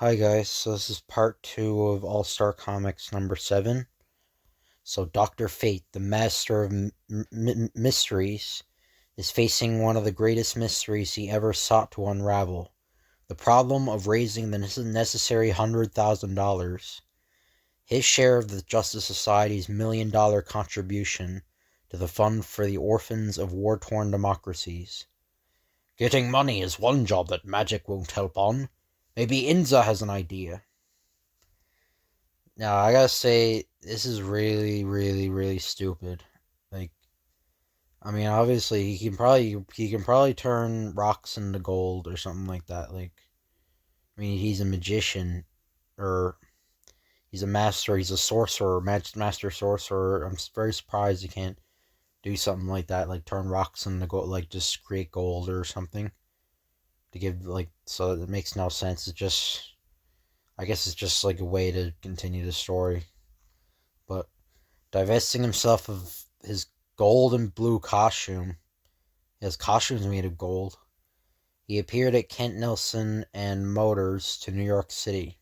Hi guys, so this is part 2 of All-Star Comics number 7. So Dr. Fate, the master of mysteries, is facing one of the greatest mysteries he ever sought to unravel. The problem of raising the necessary $100,000. His share of the Justice Society's $1 million contribution to the fund for the orphans of war-torn democracies. Getting money is one job that magic won't help on. Maybe Inza has an idea. Now, I gotta say, this is really, really, really stupid. Like, I mean, obviously, he can probably turn rocks into gold or something like that. Like, I mean, he's a magician, or he's a master. He's a sorcerer, master sorcerer. I'm very surprised he can't do something like that, like turn rocks into gold, like just create gold or something. To give so it makes no sense. I guess it's just like a way to continue the story, but divesting himself of his gold and blue costume. His costume's made of gold. He appeared at Kent Nelson and Motors to New York City.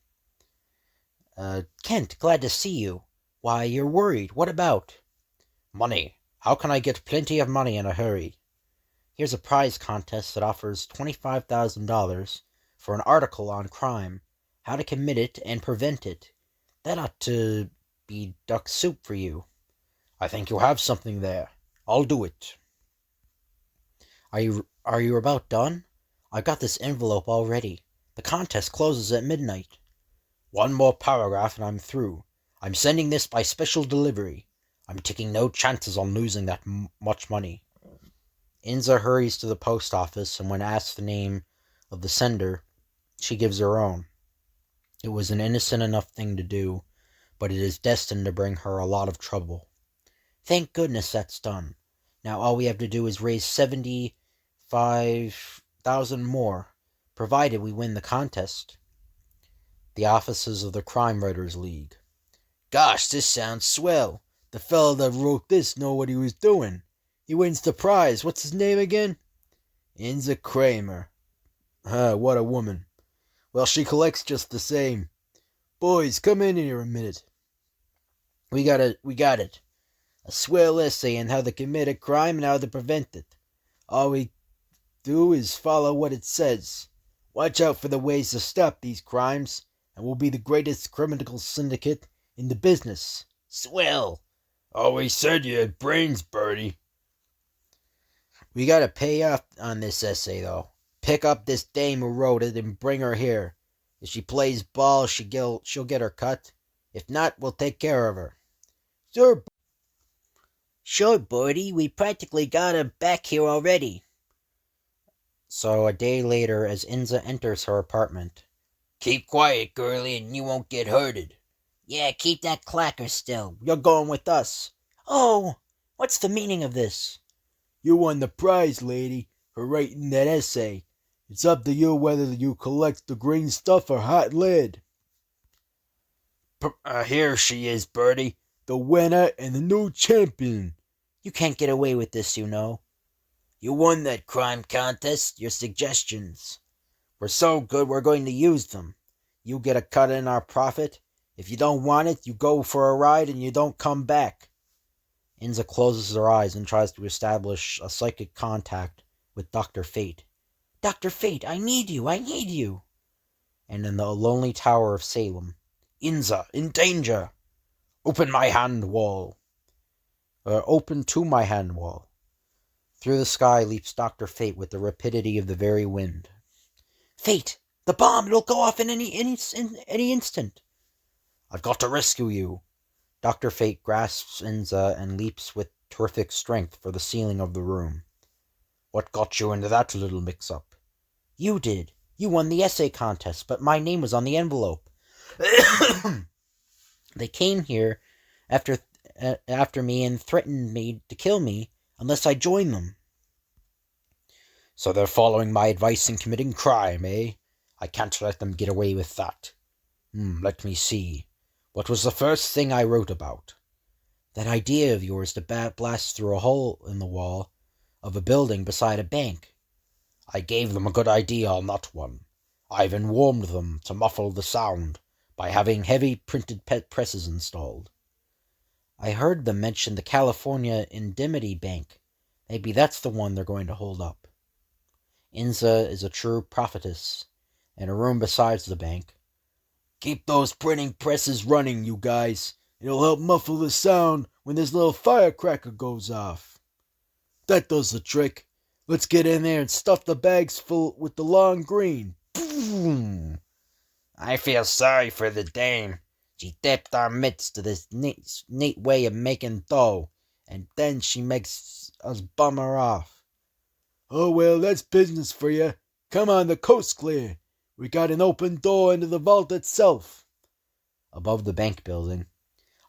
Kent, glad to see you. Why, you're worried. What about? Money. How can I get plenty of money in a hurry? Here's a prize contest that offers $25,000 for an article on crime, how to commit it and prevent it. That ought to be duck soup for you. I think you'll have something there. I'll do it. Are you about done? I've got this envelope already. The contest closes at midnight. One more paragraph and I'm through. I'm sending this by special delivery. I'm taking no chances on losing that much money. Inza hurries to the post office, and when asked the name of the sender, she gives her own. It was an innocent enough thing to do, but it is destined to bring her a lot of trouble. Thank goodness that's done. Now all we have to do is raise 75,000 more, provided we win the contest. The offices of the Crime Writers League. Gosh, this sounds swell. The fellow that wrote this know what he was doing. He wins the prize. What's his name again? Inza Kramer. What a woman. Well, she collects just the same. Boys, come in here a minute. We got it. A swell essay on how to commit a crime and how to prevent it. All we do is follow what it says. Watch out for the ways to stop these crimes, and we'll be the greatest criminal syndicate in the business. Swell. Always said you had brains, Bertie. We gotta pay off on this essay, though. Pick up this dame who wrote it and bring her here. If she plays ball, she'll get her cut. If not, we'll take care of her. Sure, Bertie. We practically got her back here already. So a day later, as Inza enters her apartment. Keep quiet, girlie, and you won't get hurted. Yeah, keep that clacker still. You're going with us. Oh, what's the meaning of this? You won the prize, lady, for writing that essay. It's up to you whether you collect the green stuff or hot lead. Here she is, Bertie, the winner and the new champion. You can't get away with this, you know. You won that crime contest. Your suggestions were so good we're going to use them. You get a cut in our profit. If you don't want it, you go for a ride and you don't come back. Inza closes her eyes and tries to establish a psychic contact with Dr. Fate. Dr. Fate, I need you. And in the lonely tower of Salem. Inza, in danger. Open my hand wall. Open to my hand wall. Through the sky leaps Dr. Fate with the rapidity of the very wind. Fate, the bomb, it'll go off in any instant. I've got to rescue you. Dr. Fate grasps Inza and leaps with terrific strength for the ceiling of the room. What got you into that little mix-up? You did. You won the essay contest, but my name was on the envelope. They came here after me and threatened me to kill me unless I joined them. So they're following my advice and committing crime, eh? I can't let them get away with that. Let me see. What was the first thing I wrote about? That idea of yours to blast through a hole in the wall of a building beside a bank. I gave them a good idea on that one. I even warmed them to muffle the sound by having heavy printed presses installed. I heard them mention the California Indemnity Bank. Maybe that's the one they're going to hold up. Inza is a true prophetess. In a room besides the bank. Keep those printing presses running, you guys. It'll help muffle the sound when this little firecracker goes off. That does the trick. Let's get in there and stuff the bags full with the long green. Boom! I feel sorry for the dame. She dipped our mitts to this neat way of making dough, and then she makes us bum her off. Oh, well, that's business for you. Come on, the coast's clear. We got an open door into the vault itself. Above the bank building.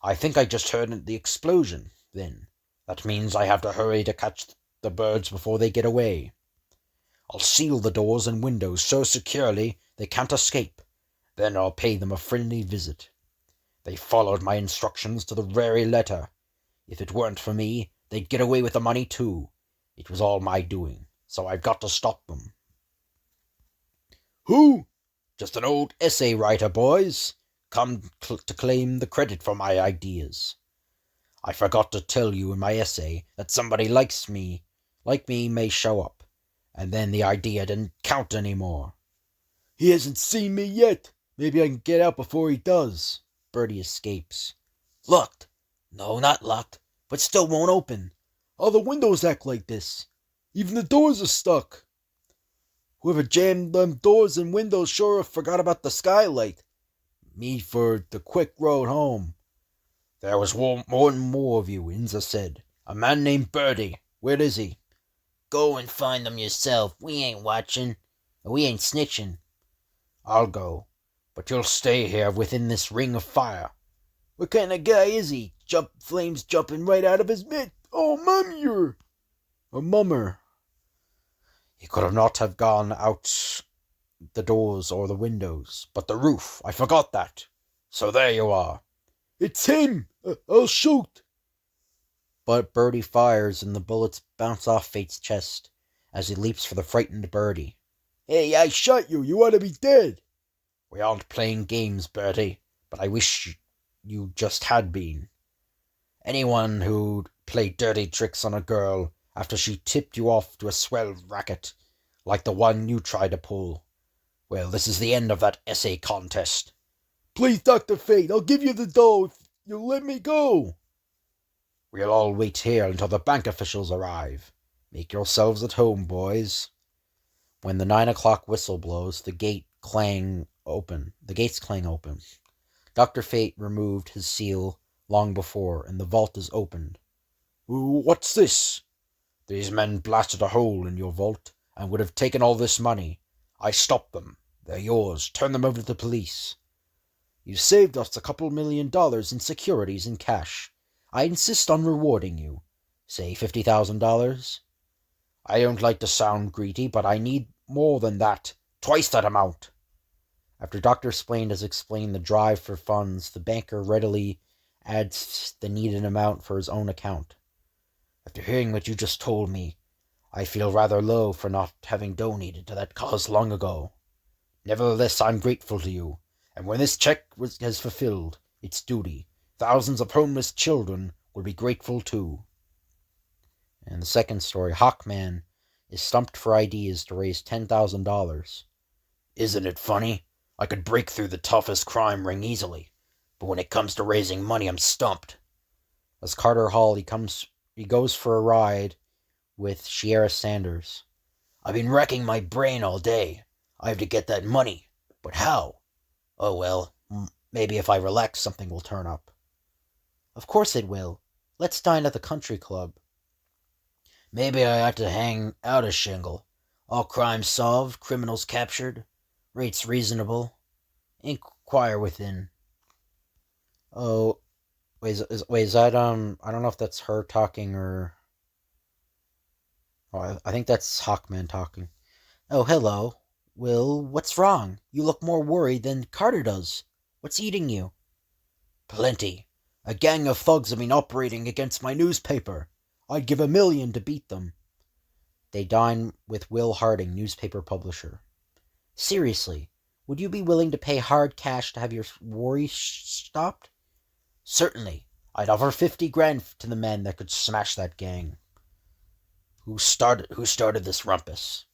I think I just heard the explosion, then. That means I have to hurry to catch the birds before they get away. I'll seal the doors and windows so securely they can't escape. Then I'll pay them a friendly visit. They followed my instructions to the very letter. If it weren't for me, they'd get away with the money too. It was all my doing, so I've got to stop them. Who? Just an old essay writer, boys. Come to claim the credit for my ideas. I forgot to tell you in my essay that somebody like me may show up, and then the idea didn't count anymore. He hasn't seen me yet. Maybe I can get out before he does. Bertie escapes. Locked. No, not locked, but still won't open. All the windows act like this. Even the doors are stuck. Whoever jammed them doors and windows sure forgot about the skylight. Me for the quick road home. There was one more of you, Inza said. A man named Bertie. Where is he? Go and find them yourself. We ain't watching. We ain't snitching. I'll go, but you'll stay here within this ring of fire. What kind of guy is he? Flames jumping right out of his mitt. Oh, mummer. A mummer. He could have not have gone out the doors or the windows, but the roof. I forgot that. So there you are. It's him. I'll shoot. But Bertie fires and the bullets bounce off Fate's chest as he leaps for the frightened Bertie. Hey, I shot you. You ought to be dead. We aren't playing games, Bertie, but I wish you just had been. Anyone who'd play dirty tricks on a girl after she tipped you off to a swell racket, like the one you tried to pull. Well, this is the end of that essay contest. Please, Dr. Fate, I'll give you the dough if you'll let me go. We'll all wait here until the bank officials arrive. Make yourselves at home, boys. When the 9 o'clock whistle blows, the gates clang open. Dr. Fate removed his seal long before, and the vault is opened. What's this? These men blasted a hole in your vault and would have taken all this money. I stopped them. They're yours. Turn them over to the police. You saved us a couple $1 million in securities and cash. I insist on rewarding you. Say $50,000. I don't like to sound greedy, but I need more than that. Twice that amount. After Dr. Splain has explained the drive for funds, the banker readily adds the needed amount for his own account. After hearing what you just told me, I feel rather low for not having donated to that cause long ago. Nevertheless, I'm grateful to you, and when this check has fulfilled its duty, thousands of homeless children will be grateful too. And the second story, Hawkman is stumped for ideas to raise $10,000. Isn't it funny? I could break through the toughest crime ring easily, but when it comes to raising money, I'm stumped. As Carter Hall, he goes for a ride with Shiera Sanders. I've been racking my brain all day. I have to get that money, but how? Oh well, maybe if I relax, something will turn up. Of course it will. Let's dine at the country club. Maybe I ought to hang out a shingle. All crimes solved, criminals captured, rates reasonable. Inquire within. Oh, wait, is that, I don't know if that's her talking or... Oh, I think that's Hawkman talking. Oh, hello. Will, what's wrong? You look more worried than Carter does. What's eating you? Plenty. A gang of thugs have been operating against my newspaper. I'd give $1 million to beat them. They dine with Will Harding, newspaper publisher. Seriously, Would you be willing to pay hard cash to have your worries stopped? Certainly. I'd offer 50 grand to the man that could smash that gang. Who started this rumpus?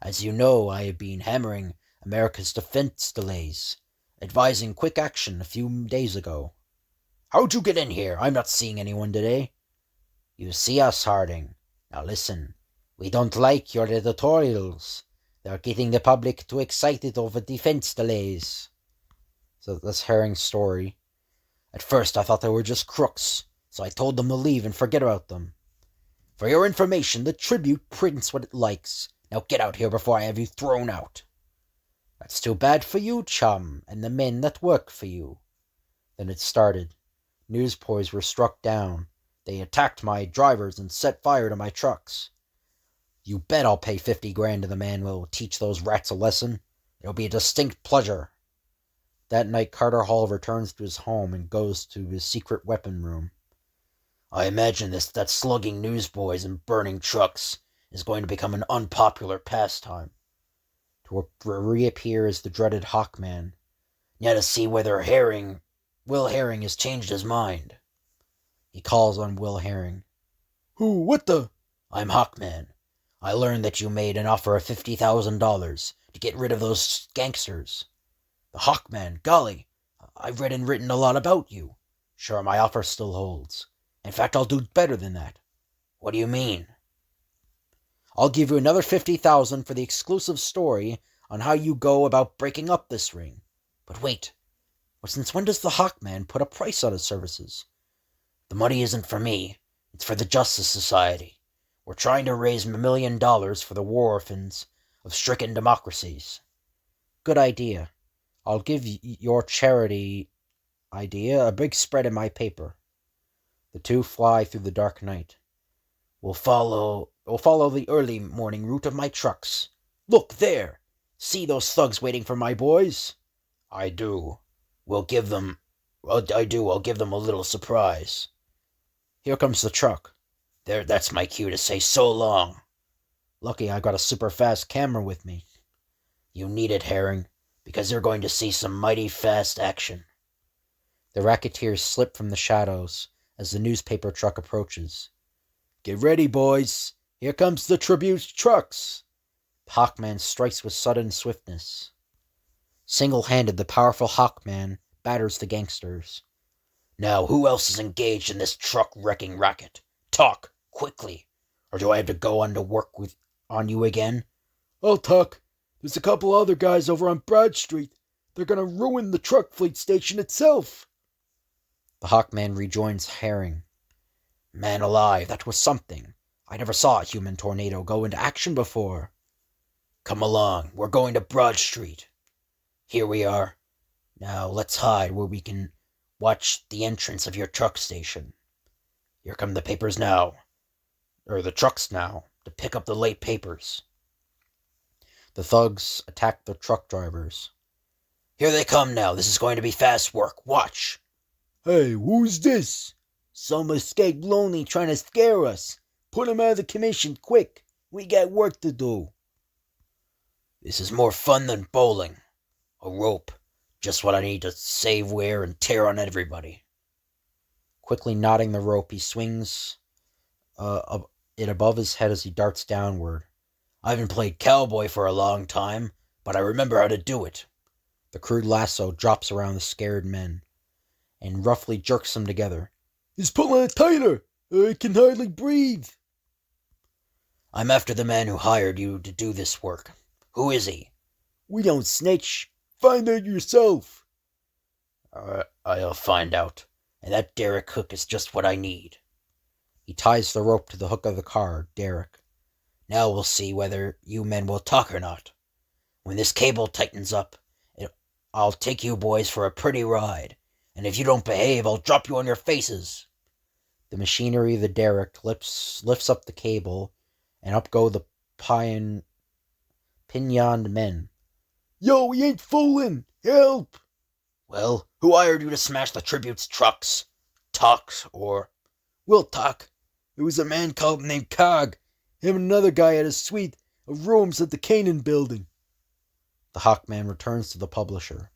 As you know, I have been hammering America's defense delays, advising quick action a few days ago. How'd you get in here? I'm not seeing anyone today. You see us, Harding. Now listen, we don't like your editorials. They're getting the public too excited over defense delays. So that's Herring's story. At first I thought they were just crooks, so I told them to leave and forget about them. For your information, the Tribute prints what it likes. Now get out here before I have you thrown out. That's too bad for you, chum, and the men that work for you. Then it started. Newsboys were struck down. They attacked my drivers and set fire to my trucks. You bet I'll pay 50 grand to the man who will teach those rats a lesson. It'll be a distinct pleasure. That night, Carter Hall returns to his home and goes to his secret weapon room. I imagine that slugging newsboys and burning trucks is going to become an unpopular pastime. To reappear as the dreaded Hawkman. Now to see whether Will Herring has changed his mind. He calls on Will Herring. Who? What the? I'm Hawkman. I learned that you made an offer of $50,000 to get rid of those gangsters. The Hawkman, golly, I've read and written a lot about you. Sure, my offer still holds. In fact, I'll do better than that. What do you mean? I'll give you another $50,000 for the exclusive story on how you go about breaking up this ring. But wait, since when does the Hawkman put a price on his services? The money isn't for me, it's for the Justice Society. We're trying to raise $1 million for the war orphans of stricken democracies. Good idea. I'll give your charity idea a big spread in my paper. The two fly through the dark night. We'll follow the early morning route of my trucks. Look there! See those thugs waiting for my boys? I do. I'll give them a little surprise. Here comes the truck. There, that's my cue to say so long. Lucky I got a super fast camera with me. You need it, Herring, because they're going to see some mighty fast action. The racketeers slip from the shadows as the newspaper truck approaches. Get ready, boys. Here comes the Tribute's trucks. Hawkman strikes with sudden swiftness. Single-handed, the powerful Hawkman batters the gangsters. Now, who else is engaged in this truck-wrecking racket? Talk, quickly, or do I have to go on to work on you again? I'll talk. There's a couple other guys over on Broad Street. They're going to ruin the truck fleet station itself. The Hawkman rejoins Herring. Man alive, that was something. I never saw a human tornado go into action before. Come along, we're going to Broad Street. Here we are. Now let's hide where we can watch the entrance of your truck station. Here come the papers now. Or the trucks now, to pick up the late papers. The thugs attack the truck drivers. Here they come now. This is going to be fast work. Watch. Hey, who's this? Some escaped lonely trying to scare us. Put him out of the commission, quick. We got work to do. This is more fun than bowling. A rope. Just what I need to save wear and tear on everybody. Quickly knotting the rope, he swings it above his head as he darts downward. I haven't played cowboy for a long time, but I remember how to do it. The crude lasso drops around the scared men and roughly jerks them together. He's pulling it tighter. I can hardly breathe. I'm after the man who hired you to do this work. Who is he? We don't snitch. Find out yourself. I'll find out. And that Derek hook is just what I need. He ties the rope to the hook of the car, Derek. Now we'll see whether you men will talk or not. When this cable tightens up, I'll take you boys for a pretty ride. And if you don't behave, I'll drop you on your faces. The machinery of the derrick lifts up the cable, and up go the pinioned men. Yo, we ain't fooling! Help! Well, who hired you to smash the Tribute's trucks? Talk, or... We'll talk. It was a man named Cog. Him and another guy had a suite of rooms at the Canaan building. The Hawkman returns to the publisher.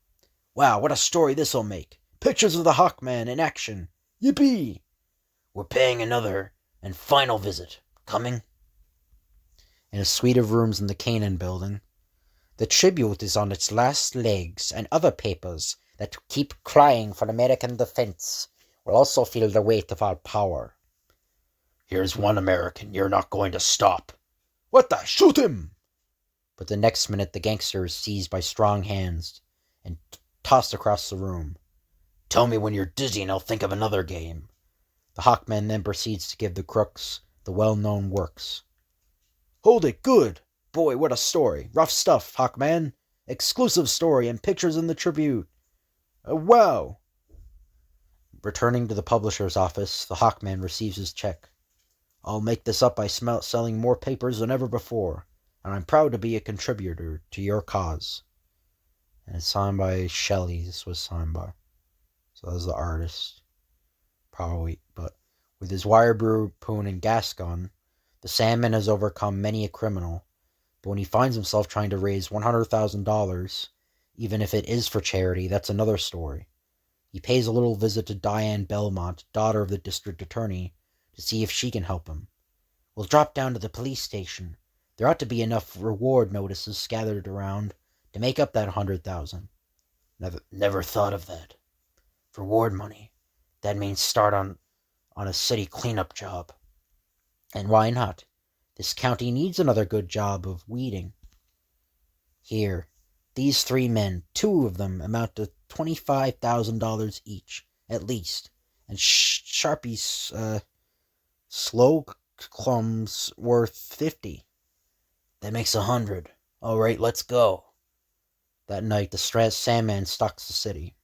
Wow, what a story this'll make. Pictures of the Hawkman in action. Yippee! We're paying another and final visit. Coming? In a suite of rooms in the Canaan building. The Tribute is on its last legs, and other papers that keep crying for American defense will also feel the weight of our power. Here's one American you're not going to stop. What the? Shoot him! But the next minute the gangster is seized by strong hands and tossed across the room. Tell me when you're dizzy and I'll think of another game. The Hawkman then proceeds to give the crooks the well-known works. Hold it, good! Boy, what a story. Rough stuff, Hawkman. Exclusive story and pictures in the Tribute. Wow! Returning to the publisher's office, the Hawkman receives his check. I'll make this up by selling more papers than ever before, and I'm proud to be a contributor to your cause. And it's signed by Shelley. This was signed by. So that was the artist. Probably. But with his Wirebrew, Poon, and gas gun, the Sandman has overcome many a criminal. But when he finds himself trying to raise $100,000, even if it is for charity, that's another story. He pays a little visit to Diane Belmont, daughter of the district attorney, to see if she can help him. We'll drop down to the police station. There ought to be enough reward notices scattered around to make up that $100,000. Never thought of that. Reward money. That means start on a city cleanup job. And why not? This county needs another good job of weeding. Here, these three men, two of them amount to $25,000 each, at least. And Sharpie's, Slow Clum's worth 50. That makes 100. All right, let's go. That night, the Sandman stalks the city.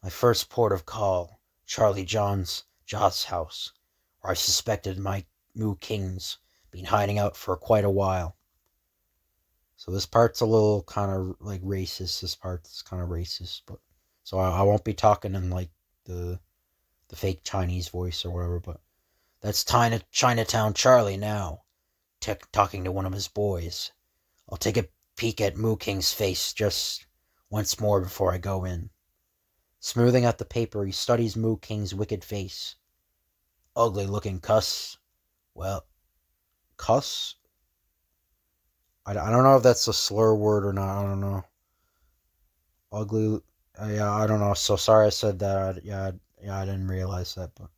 My first port of call, Charlie John's house, where I suspected my Moo King's been hiding out for quite a while. So this part's a little kind of like racist. This part's kind of racist, but so I won't be talking in like the fake Chinese voice or whatever. But that's Chinatown Charlie now, talking to one of his boys. I'll take a peek at Moo King's face just once more before I go in. Smoothing out the paper, he studies Moo King's wicked face. Ugly-looking cuss. Well, cuss? I don't know if that's a slur word or not. I don't know. Ugly. Yeah, I don't know. So sorry I said that. Yeah, I didn't realize that. But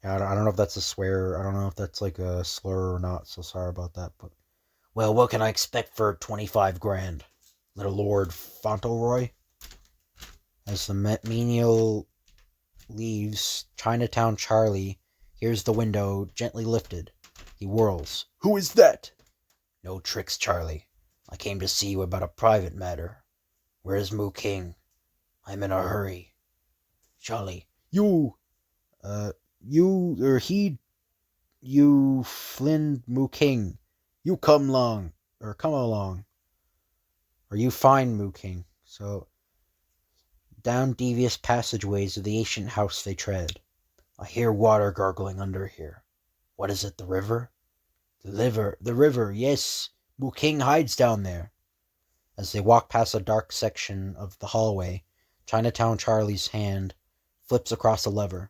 yeah, I don't know if that's a swear. I don't know if that's like a slur or not. So sorry about that. But well, what can I expect for 25 grand? Little Lord Fauntleroy? As the menial leaves, Chinatown Charlie hears the window gently lifted. He whirls. Who is that? No tricks, Charlie. I came to see you about a private matter. Where's Moo King? I'm in a hurry. Charlie. You, Flynn Moo King. You come along. Or you find Moo King. So, down devious passageways of the ancient house they tread. I hear water gurgling under here. What is it, the river? The river, yes. Moo King hides down there. As they walk past a dark section of the hallway, Chinatown Charlie's hand flips across a lever.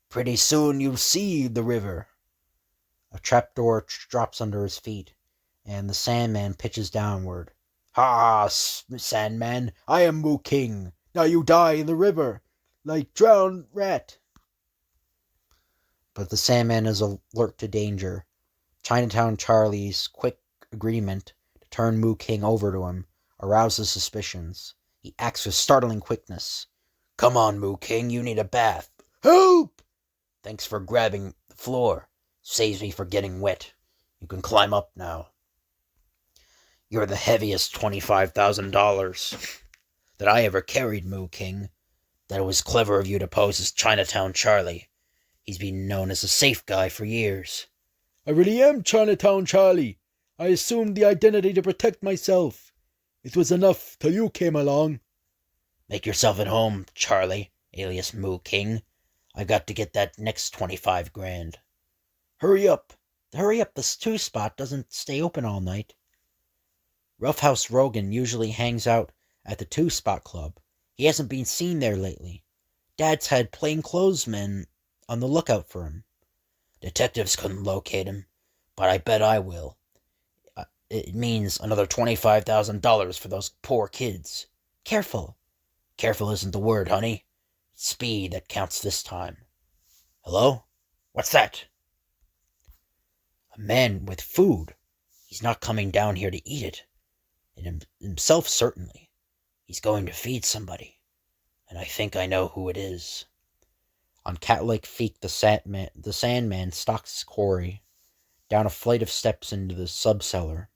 Pretty soon you'll see the river. A trapdoor drops under his feet, and the Sandman pitches downward. Ha, Sandman, I am Moo King. Now you die in the river, like drowned rat. But the Sandman is alert to danger. Chinatown Charlie's quick agreement to turn Moo King over to him arouses suspicions. He acts with startling quickness. Come on, Moo King, you need a bath. Help! Thanks for grabbing the floor. Saves me for getting wet. You can climb up now. You're the heaviest $25,000 that I ever carried, Moo King. That was clever of you to pose as Chinatown Charlie. He's been known as a safe guy for years. I really am Chinatown Charlie. I assumed the identity to protect myself. It was enough till you came along. Make yourself at home, Charlie, alias Moo King. I've got to get that next 25 grand. Hurry up. The 2 spot doesn't stay open all night. Roughhouse Rogan usually hangs out at the Two Spot Club. He hasn't been seen there lately. Dad's had plainclothesmen on the lookout for him. Detectives couldn't locate him, but I bet I will. It means another $25,000 for those poor kids. Careful. Careful isn't the word, honey. It's speed that counts this time. Hello? What's that? A man with food. He's not coming down here to eat it. And himself, certainly. He's going to feed somebody. And I think I know who it is. On cat-like feet, the Sandman stalks his quarry, down a flight of steps into the sub-cellar.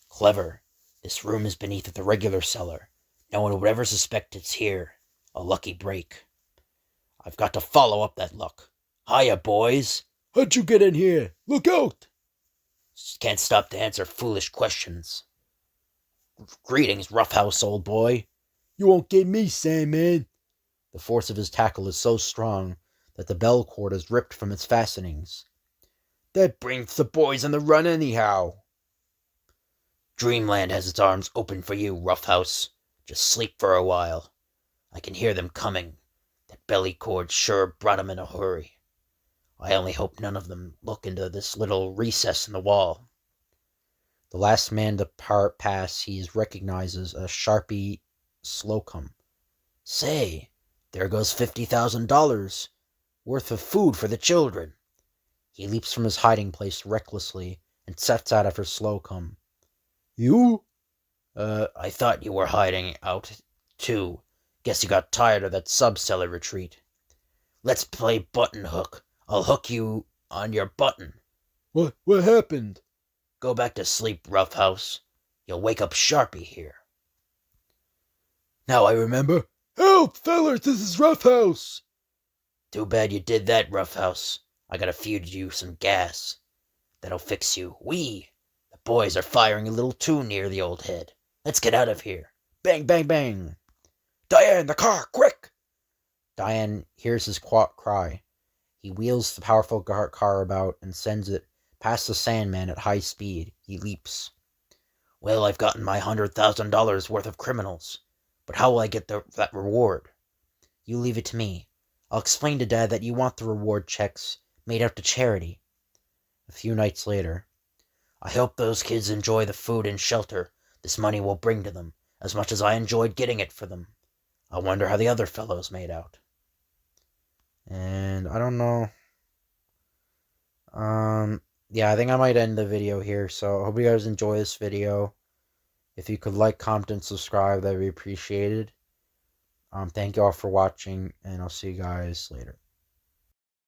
Clever. This room is beneath the regular cellar. No one would ever suspect it's here. A lucky break. I've got to follow up that luck. Hiya, boys. How'd you get in here? Look out! Just can't stop to answer foolish questions. Greetings, Roughhouse, old boy. You won't get me, Sandman. The force of his tackle is so strong that the bell cord is ripped from its fastenings. That brings the boys on the run anyhow. Dreamland has its arms open for you, Roughhouse. Just sleep for a while. I can hear them coming. That belly cord sure brought 'em in a hurry. I only hope none of them look into this little recess in the wall. The last man to pass he recognizes a Sharpie Slocum. Say, there goes $50,000 worth of food for the children. He leaps from his hiding place recklessly and sets out after Slocum. You? I thought you were hiding out, too. Guess you got tired of that sub-cellar retreat. Let's play button hook. I'll hook you on your button. What happened? Go back to sleep, Roughhouse. You'll wake up Sharpie here. Now I remember. Help, fellers, this is Roughhouse. Too bad you did that, Roughhouse. I gotta feed you some gas. That'll fix you. The boys are firing a little too near the old head. Let's get out of here. Bang, bang, bang. Diane, the car, quick! Diane hears his cry. He wheels the powerful car about and sends it past the Sandman at high speed. He leaps. Well, I've gotten my $100,000 worth of criminals. But how will I get that reward? You leave it to me. I'll explain to Dad that you want the reward checks made out to charity. A few nights later. I hope those kids enjoy the food and shelter this money will bring to them, as much as I enjoyed getting it for them. I wonder how the other fellows made out. And I don't know. Yeah, I think I might end the video here. So I hope you guys enjoy this video. If you could like, comment, and subscribe, that would be appreciated. Thank you all for watching, and I'll see you guys later.